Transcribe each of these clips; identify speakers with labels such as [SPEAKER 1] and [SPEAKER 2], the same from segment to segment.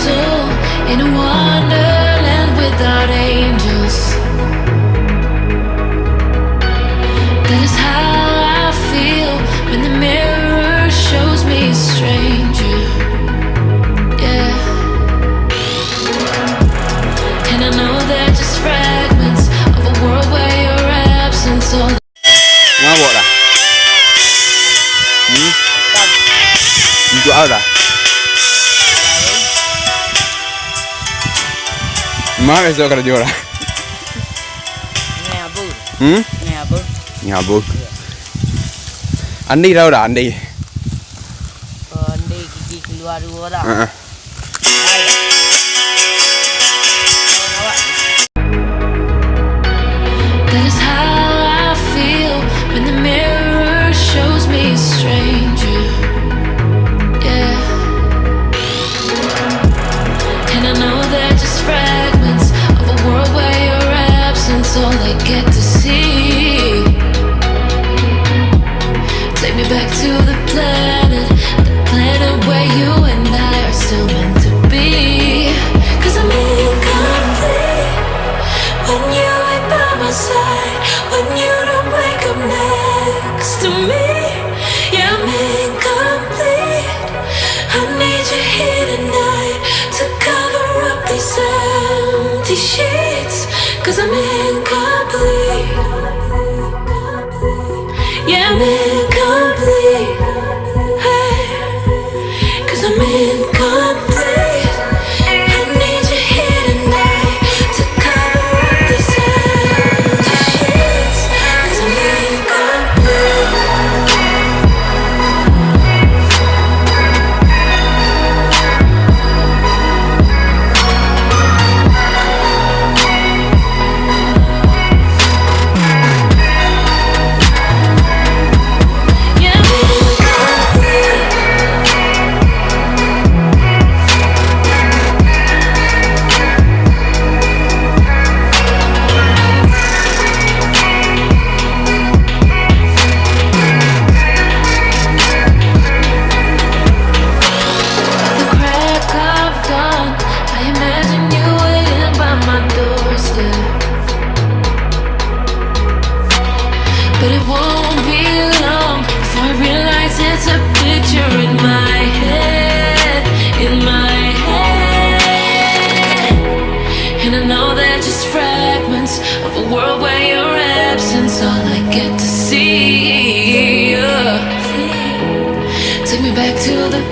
[SPEAKER 1] soul in a wonderland without angels. That is how I feel when the mirror shows me a stranger. Yeah. And I know they're just fragments of a world where your absence all.
[SPEAKER 2] Nga bộ là chỗ là má bây giờ cái gì rồi nhà bự anh đi đâu đã anh đi
[SPEAKER 3] đi keluar dulu dah.
[SPEAKER 1] That is how I feel when the mirror shows me a stranger. Yeah. And I know they're just fragments of a world where your absence all I get to see. Take me back to the planet where you and I are still meant to be. 'Cause I'm incomplete when you ain't by my side, when you don't wake up next to me. Yeah, I'm incomplete. I need you here tonight to cover up these empty sheets. 'Cause I'm incomplete. Yeah, I'm incomplete. Hey, 'cause I'm incomplete. I need you here tonight to cover up these empty sheets. 'Cause I'm incomplete. Yeah, I'm incomplete. The crack of dawn, I imagine you waiting by my doorstep. But it won't be long before I realize it's a picture in my head, in my head. And I know they're just fragments of a world where your absence all I get to see. Yeah. Take me back to the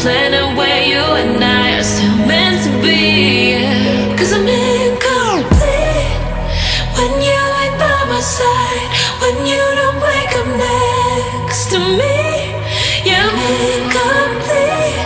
[SPEAKER 1] planet where you and I are still meant to be. Yeah. 'Cause I'm incomplete when you ain't by my side, when you don't wake up next to me. Yeah, I'm